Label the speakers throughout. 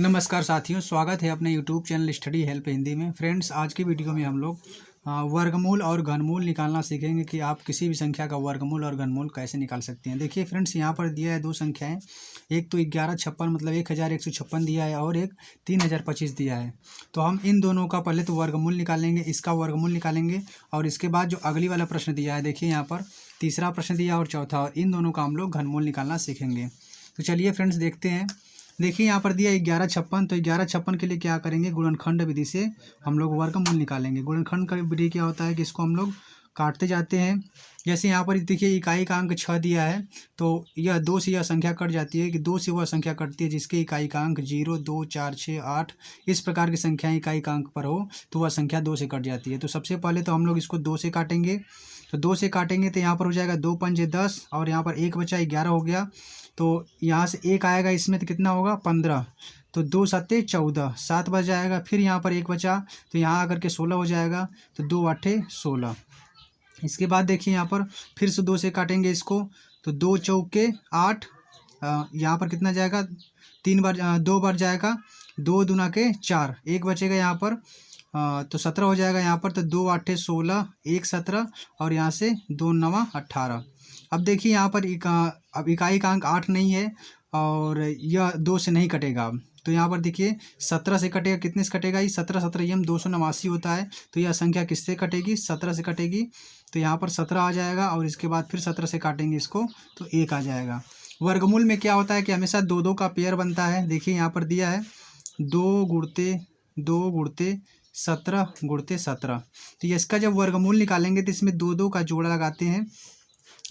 Speaker 1: नमस्कार साथियों, स्वागत है अपने YouTube channel study help Hindi में। फ्रेंड्स, आज की वीडियो में हम लोग वर्गमूल और घनमूल निकालना सीखेंगे कि आप किसी भी संख्या का वर्गमूल और घनमूल कैसे निकाल सकते हैं। देखिए फ्रेंड्स, यहाँ पर दिया है दो संख्याएं, एक तो 1156 मतलब 1156 दिया है और एक 3025 दिया है। तो हम इन दोनों का पहले तो वर्गमूल निकालेंगे, इसका वर्गमूल निकालेंगे और इसके बाद जो अगली वाला प्रश्न दिया है, देखिए यहाँ पर तीसरा प्रश्न दिया और चौथा, और इन दोनों का हम लोग घनमूल निकालना सीखेंगे। तो चलिए फ्रेंड्स देखते हैं। देखिए यहाँ पर दिया 1156, तो 1156 के लिए क्या करेंगे, गुणनखंड विधि से हम लोग वर्गमूल निकालेंगे। गुणनखंड का विधि क्या होता है कि इसको हम लोग काटते जाते हैं। जैसे यहाँ पर देखिए इकाई का अंक 6 दिया है, तो यह 2 से यह संख्या कट जाती है कि 2 से वह संख्या कटती है जिसके इकाई का अंक 0, 2, 4, 6, 8 इस प्रकार की संख्याएं इकाई का अंक पर हो तो वह संख्या 2 से कट जाती है। तो सबसे पहले तो हम लोग इसको 2 से काटेंगे। तो 2 से काटेंगे तो यहाँ पर हो जाएगा 2 पंजे 10 और यहाँ पर एक बचा 11 हो गया। तो यहाँ से एक आएगा इसमें तो कितना होगा 15। तो 2 सत्ते 14, 7 बच जाएगा। फिर यहाँ पर एक बचा तो यहाँ आकर के 16 हो जाएगा। तो 2 आठे 16। इसके बाद देखिए यहाँ पर फिर से 2 से काटेंगे इसको, तो 2 चौके 8, यहाँ पर कितना जाएगा 3 बार 2 बार जाएगा, 2 दूना के 4, एक बचेगा यहाँ पर तो 17 हो जाएगा यहाँ पर। तो 2 आठे 16, 1 17 और यहाँ से 2 नवा 18। अब देखिए यहाँ पर अब इकाई का अंक 8 नहीं है और यह 2 से नहीं कटेगा। अब तो यहाँ पर देखिए 17 से कटेगा, कितने से कटेगा, ये 17 17 यम 289 होता है। तो यह संख्या किससे कटेगी, 17 से कटेगी। तो यहाँ पर 17 आ जाएगा और इसके बाद फिर 17 से काटेंगे इसको तो 1 आ जाएगा। वर्गमूल में क्या होता है कि हमेशा 2 2 का पेयर बनता है। देखिए यहाँ पर दिया है 2 गुणते 2 गुणते 17 गुणते 17। तो इसका जब वर्गमूल निकालेंगे तो इसमें 2 2 का जोड़ा लगाते हैं।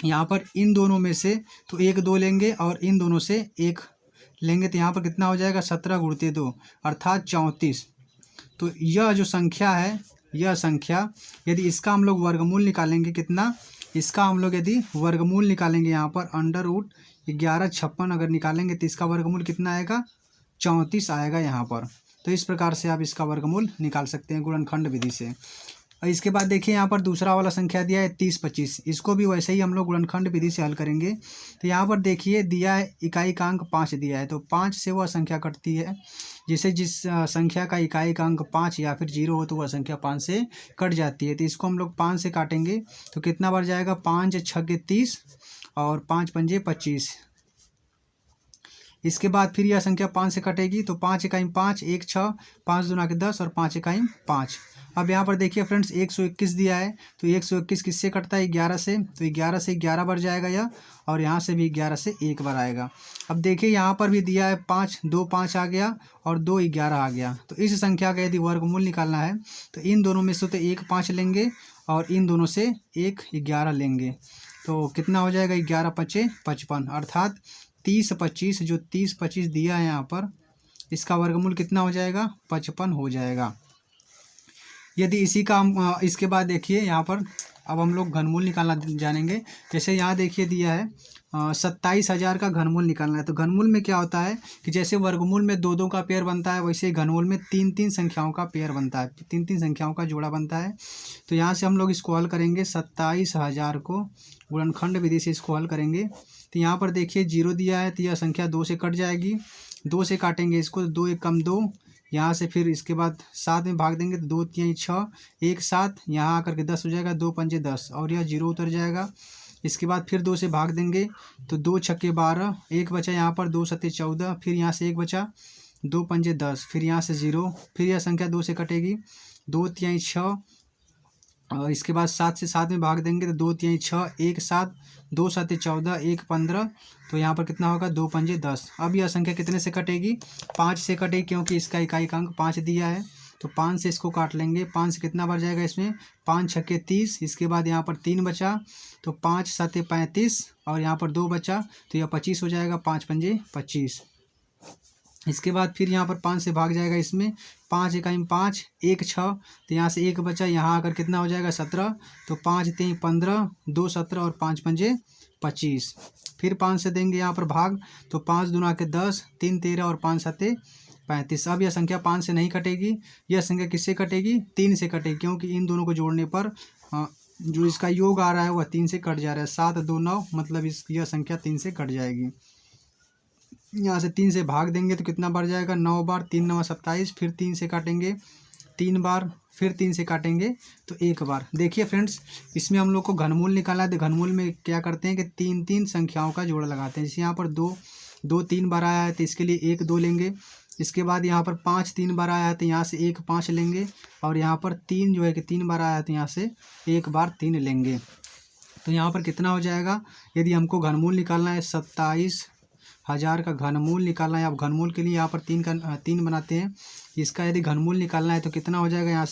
Speaker 1: यहाँ पर इन दोनों में से तो 1 2 लेंगे और इन दोनों से 1 लेंगे तो यहाँ पर कितना हो जाएगा 17 गुणते 2 अर्थात 34। तो यह जो संख्या है, यह संख्या यदि इसका हम लोग वर्गमूल निकालेंगे, कितना, इसका हम लोग यदि वर्गमूल निकालेंगे यहाँ पर √1156 अगर निकालेंगे तो इसका वर्गमूल कितना आएगा 34 आएगा यहाँ पर। तो इस प्रकार से आप इसका वर्गमूल निकाल सकते हैं गुणनखंड विधि से। और इसके बाद देखिए यहाँ पर दूसरा वाला संख्या दिया है 3025, इसको भी वैसे ही हम लोग गुणनखंड विधि से हल करेंगे। तो यहाँ पर देखिए दिया है इकाई का अंक 5 दिया है, तो 5 से वह संख्या कटती है जिसे जिस संख्या का इकाई का अंक 5 या फिर 0 हो तो वह संख्या 5 से कट जाती है। तो इसको हम लोग 5 से काटेंगे तो कितना बार जाएगा, 5 छक्के 30 और 5 पंजे 25। इसके बाद फिर यह संख्या 5 से कटेगी तो 5 इकाई 5, 1 6, 5 दूना के 10 और 5 इकाई 5। अब यहाँ पर देखिए फ्रेंड्स 121 दिया है, तो 121 किससे कटता है 11 से, तो 11 से 11 बार जाएगा यह और यहाँ से भी 11 से 1 बार आएगा। अब देखिए यहाँ पर भी दिया है 5, 2 5 आ गया और 2 11 आ गया। तो इस संख्या का यदि वर्गमूल निकालना है तो इन दोनों में से तो 1 5 लेंगे और इन दोनों से 1 11 लेंगे। तो कितना हो जाएगा 11 5 55 अर्थात 30 25, जो 30 25 दिया है यहाँ पर इसका वर्गमूल कितना हो जाएगा 55 हो जाएगा। यदि इसी का हम इसके बाद देखिए यहाँ पर अब हम लोग घनमूल निकालना जानेंगे। जैसे यहाँ देखिए दिया है 27,000 का घनमूल निकालना है। तो घनमूल में क्या होता है कि जैसे वर्गमूल में 2 2 का पेयर बनता है, वैसे घनमूल में 3 3 संख्याओं का पेयर बनता है, 3 3 संख्याओं का जोड़ा बनता है। तो यहाँ से हम लोग इसको हल करेंगे, 27,000 को गुणनखंड विधि से इसको हल करेंगे। तो यहाँ पर देखिए 0 दिया है तो यह संख्या 2 से कट जाएगी, 2 से काटेंगे इसको तो 2 1 कम 2, यहाँ से फिर इसके बाद 7 में भाग देंगे तो 2 3 6, 1 7, यहाँ आकर के 10 हो जाएगा, 2 पंजे 10 और यह 0 उतर जाएगा। इसके बाद फिर 2 से भाग देंगे तो 2 छक्के 12, 1 बचा यहाँ पर, 2 सत्ते 14, फिर यहाँ से 1 बचा, 2 पंजे 10, फिर यहाँ से 0, फिर यह संख्या 2 से कटेगी, 2 3 6 और इसके बाद 7 से 7 में भाग देंगे तो 2 3 6, 1 7, 2 7 14, 1 15। तो यहाँ पर कितना होगा 2 पंजे 10। अब यह संख्या कितने से कटेगी 5 से कटेगी, क्योंकि इसका इकाई का अंक 5 दिया है। तो 5 से इसको काट लेंगे, 5 से कितना बार जाएगा इसमें 5 छक्के 30। इसके बाद यहाँ पर 3 बचा तो 5 7 35 और यहाँ पर 2 बचा तो यह 25 हो जाएगा, 5 पंजे 25। इसके बाद फिर यहाँ पर 5 से भाग जाएगा इसमें, 5 इकाई 5, 1 6, तो यहाँ से 1 बचा, यहाँ आकर कितना हो जाएगा 17। तो 5 3 15, 2 17 और 5 पंजे 25। फिर 5 से देंगे यहाँ पर भाग तो 5 दूना के 10, 3 13 और 5 7 35। अब यह संख्या 5 से नहीं कटेगी, यह संख्या किससे कटेगी 3 से कटेगी, क्योंकि इन दोनों को जोड़ने पर जो इसका योग आ रहा है वह 3 से कट जा रहा है। 7 2 9 मतलब यह संख्या 3 से कट जाएगी। यहाँ से 3 से भाग देंगे तो कितना बढ़ जाएगा, 9 बार, 3 9 27, फिर 3 से काटेंगे 3 बार, फिर 3 से काटेंगे तो 1 बार। देखिए फ्रेंड्स, इसमें हम लोग को घनमूल निकालना है। तो घनमूल में क्या करते हैं कि 3 संख्याओं का जोड़ लगाते हैं। जैसे यहाँ पर 2 3 बार आया है तो इसके लिए 1 2 लेंगे। इसके बाद यहाँ पर 5 3 बार आया है तो यहाँ से 1 5 लेंगे। और यहाँ पर 3 जो है कि 3 बार आया है तो यहाँ से 1 बार 3 लेंगे। तो यहाँ पर कितना हो जाएगा, यदि हमको घनमूल निकालना है 27,000 का घनमूल निकालना है। आप घनमूल के लिए यहाँ पर 3 बनाते हैं। इसका यदि घनमूल निकालना है तो कितना हो जाएगा,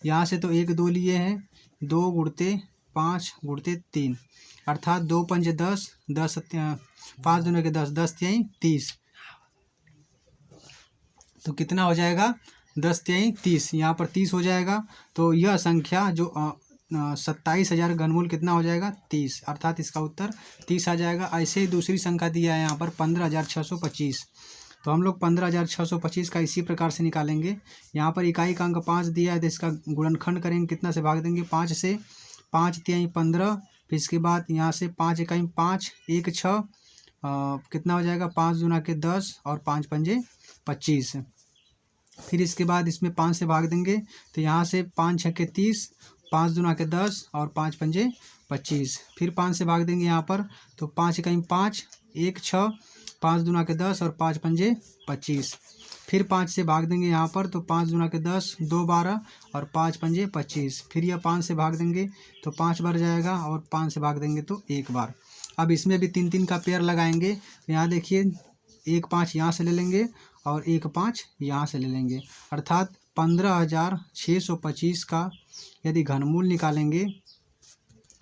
Speaker 1: यहाँ से तो 1 2 लिए हैं, 2 गुणते 5 गुणते 3, अर्थात 2 पंजे 10, 10 5 दूनी के 10, 10 तिहाई 30। तो कितना हो जाएगा, 10 तिहाई 30, यहाँ पर 30 हो जाएगा। तो यह संख्या जो 27,000 घनमूल कितना हो जाएगा, 30, अर्थात इसका उत्तर 30 आ जाएगा। ऐसे ही दूसरी संख्या दिया है यहाँ पर 15,625। तो हम लोग 15,625 का इसी प्रकार से निकालेंगे। यहाँ पर इकाई का अंक 5 दिया है तो इसका गुणनखंड करेंगे, कितना से भाग देंगे, 5 से, 5 तिहाई 15, फिर इसके बाद यहाँ से 5 इकाई 5, 1 6, कितना हो जाएगा, 5 दूना के 10 और 5 पंजे 25। फिर इसके बाद इसमें 5 से भाग देंगे तो यहाँ से 5 6 के 30, 5 दूना के 10 और 5 पंजे 25। फिर 5 से भाग देंगे यहाँ पर तो 5 इकाई 5, 1 6, 5 दूना के 10 और 5 पंजे 25। फिर 5 से भाग देंगे यहाँ पर तो 5 दूना के 10, 2 12 और 5 पंजे 25। फिर यह 5 से भाग देंगे तो 5 बार जाएगा और 5 से भाग देंगे तो 1 बार। अब इसमें भी 3 3 का पेयर लगाएंगे। तो यहाँ देखिए 1 5 यहाँ से ले लेंगे और 1 5 यहाँ से ले लेंगे, अर्थात 15,625 का यदि घनमूल निकालेंगे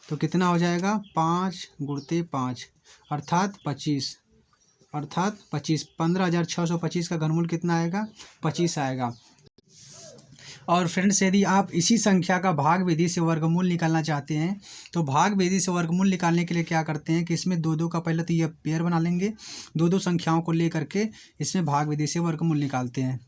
Speaker 1: तो कितना हो जाएगा, 5 गुणते 5, अर्थात 25, 15,625 का घनमूल कितना आएगा, 25 आएगा। और फ्रेंड्स, यदि आप इसी संख्या का भाग विधि से वर्गमूल निकालना चाहते हैं तो भाग विधि से वर्गमूल निकालने के लिए क्या करते हैं कि इसमें 2 2 का पहले तो ये पेयर बना लेंगे, 2 2 संख्याओं को ले करके इसमें भाग विधि से वर्गमूल निकालते हैं।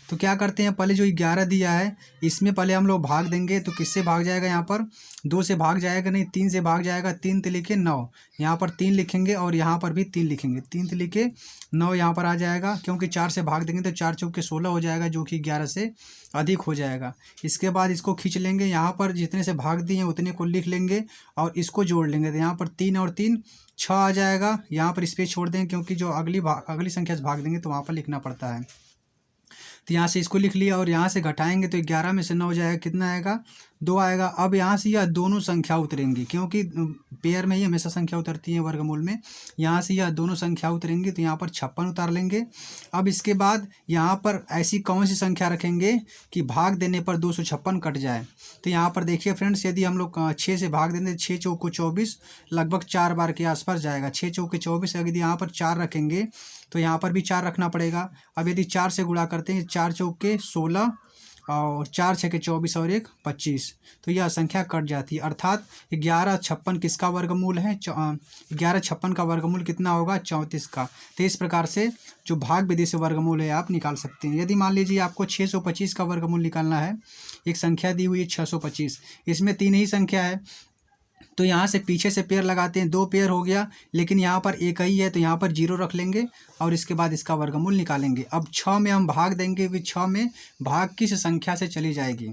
Speaker 1: तो क्या करते हैं, पहले जो 11 दिया है इसमें पहले हम लोग भाग देंगे। तो किससे भाग जाएगा, यहाँ पर 2 से भाग जाएगा नहीं, 3 से भाग जाएगा। 3 तो लिखे 9, यहाँ पर 3 लिखेंगे और यहाँ पर भी 3 लिखेंगे। 3 तो लिखे 9 यहाँ पर आ जाएगा, क्योंकि 4 से भाग देंगे तो 4 चौके 16 हो जाएगा, जो कि 11 से अधिक हो जाएगा। इसके बाद इसको खींच लेंगे, यहाँ पर जितने से भाग दिए हैं उतने को लिख लेंगे और इसको जोड़ लेंगे। तो यहाँ पर 3 और 3 6 आ जाएगा। यहाँ पर स्पेस छोड़ देंगे, क्योंकि जो अगली संख्या से भाग देंगे तो वहाँ पर लिखना पड़ता है। तो यहाँ से इसको लिख लिया और यहाँ से घटाएंगे तो 11 में से 9 जाएगा, कितना आएगा, 2 आएगा। अब यहाँ से यह दोनों संख्या उतरेंगी, क्योंकि पेयर में ही हमेशा संख्या उतरती है वर्गमूल में। यहाँ से यह दोनों संख्या उतरेंगी तो यहाँ पर 56 उतार लेंगे। अब इसके बाद यहाँ पर ऐसी कौन सी संख्या रखेंगे कि भाग देने पर 256 कट जाए। तो यहाँ पर देखिए फ्रेंड्स, यदि हम लोग 6 से भाग देंगे, 6 चौको 24, लगभग 4 बार के आसपास जाएगा। 6 चौके 24, यदि यहाँ पर 4 रखेंगे तो यहाँ पर भी 4 रखना पड़ेगा। अब यदि 4 से गुणा करते हैं, 4 चौके 16 और 4 छके 24 और 1 25, तो यह संख्या कट जाती है। अर्थात 1156 किसका वर्गमूल है, 1156 का वर्गमूल कितना होगा, 34 का। तो इस प्रकार से जो भाग विधि से वर्गमूल है आप निकाल सकते हैं। यदि मान लीजिए आपको 625 का वर्गमूल निकालना है, एक संख्या दी हुई है 625, इसमें 3 ही संख्या है, तो यहाँ से पीछे से पेयर लगाते हैं, 2 पेयर हो गया, लेकिन यहाँ पर एक ही है तो यहाँ पर 0 रख लेंगे और इसके बाद इसका वर्गमूल निकालेंगे। अब 6 में हम भाग देंगे, कि 6 में भाग किस संख्या से चली जाएगी,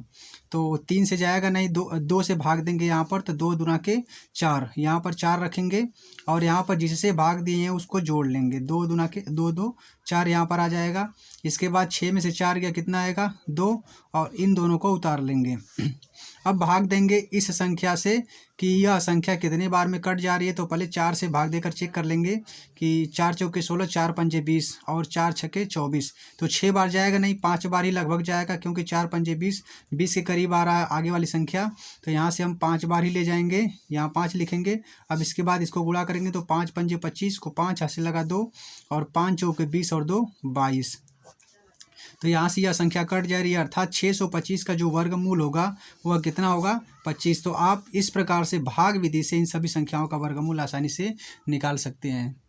Speaker 1: तो 3 से जाएगा नहीं, 2 से भाग देंगे यहाँ पर, तो 2 दूना के 4, यहाँ पर 4 रखेंगे और यहाँ पर जिससे भाग दिए हैं उसको जोड़ लेंगे। 2 दूना के 2 2 4 यहाँ पर आ जाएगा। इसके बाद 6 में से 4 गया, कितना आएगा, 2, और इन दोनों को उतार लेंगे। अब भाग देंगे इस संख्या से कि यह संख्या कितने बार में कट जा रही है। तो पहले 4 से भाग देकर चेक कर लेंगे कि 4 चौके 16, 4 पंजे 20 और 4 छके 24, तो 6 बार जाएगा नहीं, 5 बार ही लगभग जाएगा, क्योंकि 4 पंजे 20 के करीब आ रहा है आगे वाली संख्या। तो यहाँ से हम 5 बार ही ले जाएंगे, यहाँ 5 लिखेंगे। अब इसके बाद इसको गुणा करेंगे तो 5 पंजे 25 को 5 हाथ से लगा 2 और 5 चौके 20 और 2 22, तो यहाँ से यह संख्या कट जा रही है। अर्थात 625 का जो वर्गमूल होगा वह कितना होगा, 25। तो आप इस प्रकार से भाग विधि से इन सभी संख्याओं का वर्गमूल आसानी से निकाल सकते हैं।